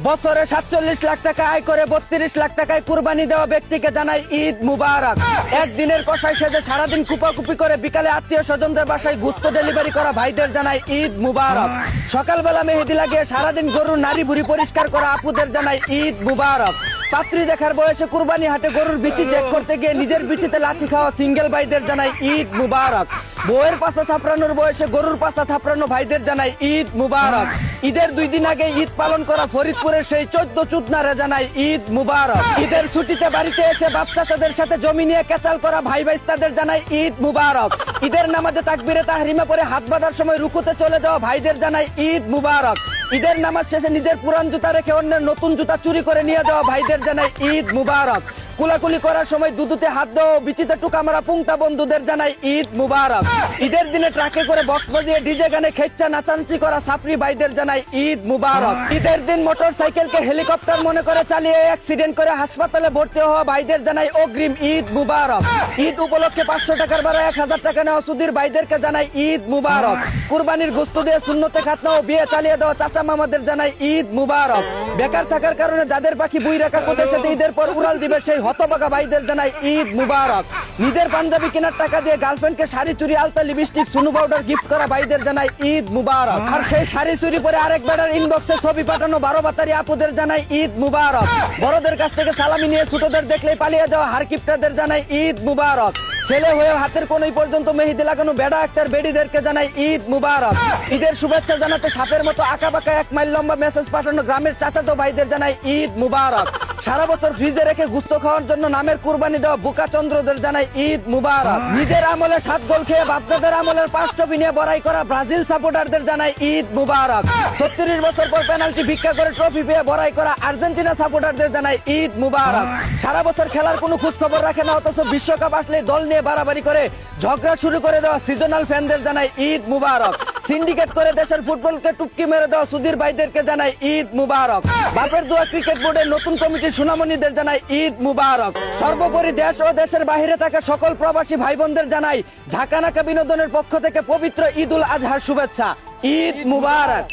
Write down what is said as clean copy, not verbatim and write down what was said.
বছরে 47 লাখ টাকা আয় করে 32 লাখ টাকায় কুরবানি দেওয়া ব্যক্তিকে জানাই ঈদ মুবারক। একদিনের কষাই সেজে সারাদিন কুপাকুপি করে বিকালে আত্মীয় স্বজনদের বাসায় গোশত ডেলিভারি করা ভাইদের জানাই ঈদ মুবারক। সকালবেলা মেহেদি লাগিয়ে সারাদিন গরুর নাড়ি ভুড়ি পরিষ্কার করা আপুদের জানাই ঈদ মুবারক। পাত্রী দেখার বয়সে কুরবানি হাটে গরুর বিচি চেক করতে গিয়ে নিজের বিচিতে লাথি খাওয়া সিঙ্গেল ভাইদের জানাই ঈদ মুবারক। বউয়ের পাশা থাপড়ানোর বয়সে গরুর পাশা থাপড়ানো ভাইদের জানাই ঈদ মুবারক। ঈদের 2 দিন আগে ঈদ পালন করা ফরিদপুরের সেই 14 চুদনারে জানাই ঈদ মুবারক। ঈদের ছুটিতে বাড়িতে এসে বাপ চাচাদের সাথে জমি নিয়ে কেচাল করা ভাই ভাইস্তাদের জানাই ঈদ মুবারক। ঈদের নামাজে তাকবীরে তাহরিমা পরে হাত বাঁধার সময় রুকুতে চলে যাওয়া ভাইদের জানাই ঈদ মুবারক। ঈদের নামাজ শেষে নিজের পুরান জুতা রেখে অন্যের নতুন জুতা চুরি করে নিয়ে যাওয়া ভাইদের জানাই ঈদ মুবারক। কুলাকুলি করার সময় দুধুতে হাত দেওয়া বিচিতে টুকা মারা পুংটা বন্ধুদের জানাই ঈদ মুবারক। ঈদের দিনে ট্রাকে করে বক্স বাজিয়ে ডিজে গানে খেচ্চা নাচাঞ্চি করা সাপরি ভাইদের জানাই ঈদ মুবারক। ঈদের দিন মোটর সাইকেলকে হেলিকপ্টার মনে করে চালিয়ে অ্যাক্সিডেন্ট করে হাসপাতালে ভর্তি হওয়া ভাইদের জানাই অগ্রিম ঈদ মুবারক। ঈদ উপলক্ষে 500 টাকার ভাড়া 1000 টাকা নেওয়া সুধীর ভাইদেরকে জানাই ঈদ মুবারক। কুরবানির গোশত দিয়ে সুন্নতে খাতনা ও বিয়ে চালিয়ে দেওয়া চাচা মামাদের জানাই ঈদ মুবারক। বেকার থাকার কারণে যাদের পাখি বুই রেখা কোদের সাথে ঈদের পর উড়াল দিবে সেই হতবাগা ভাইদের জানাই ঈদ মুবারক। নিজের পাঞ্জাবি কেনার টাকা দিয়ে গার্লফ্রেন্ডকে শাড়ি চুরি আলতা লিপস্টিক সুনু পাউডার গিফট করা ভাইদের জানাই ঈদ মুবারক। আর সেই শাড়ি চুরি পরে আরেক বেটার ইনবক্সে ছবি পাঠানো 12 বাতারি আপুদের জানাই ঈদ মুবারক। বড়দের কাছ থেকে সালামি নিয়ে ছোটদের দেখলেই পালিয়ে যাওয়া হারকিপটাদের জানাই ঈদ মুবারক। ছেলে হয়ে হাতের কোনই পর্যন্ত মেহেদি লাগানো বেড়া আক্তার বেডিদেরকে জানাই ঈদ মুবারক। ঈদের শুভেচ্ছা জানাতে সাপের মতো আঁকাবাঁকা 1 মাইল লম্বা মেসেজ পাঠানো গ্রামের চাচাতো ভাইদের জানাই ঈদ মুবারক। সারা বছর ফ্রিজে রেখে গুস্ত খাওয়ার জন্য নামের কুরবানি দেওয়া বুকা চন্দ্রদের জানাই ঈদ মুবারক। নিজের আমলে 7 গোল খেয়ে বাপদাদের আমলের 5 ট্রফি নিয়ে বড়াই করা ব্রাজিল সাপোর্টারদের জানাই ঈদ মুবারক। 36 বছর পর পেনাল্টি ভিক্ষা করে ট্রফি পেয়ে বড়াই করা আর্জেন্টিনা সাপোর্টারদের জানাই ঈদ মুবারক। সারা বছর খেলার কোনো খোঁজ খবর রাখে না অথচ বিশ্বকাপ আসলে দল নিয়ে বাড়াবাড়ি করে ঝগড়া শুরু করে দেওয়া সিজনাল ফ্যানদের জানাই ঈদ মুবারক। সিন্ডিকেট করে দেশের ফুটবলকে টুপকি মেরে দেওয়া সুধীর ভাইদেরকে জানাই ঈদ মুবারক। বাপের দোয়া ক্রিকেট বোর্ডের নতুন কমিটির সুনামণীদের জানাই ঈদ মুবারক। সর্বোপরি দেশ ও দেশের বাহিরে থাকা সকল প্রবাসী ভাই বোনদের জানাই ঝাঁকানাকা বিনোদনের পক্ষ থেকে পবিত্র ঈদ উল আজহার শুভেচ্ছা। ঈদ মুবারক।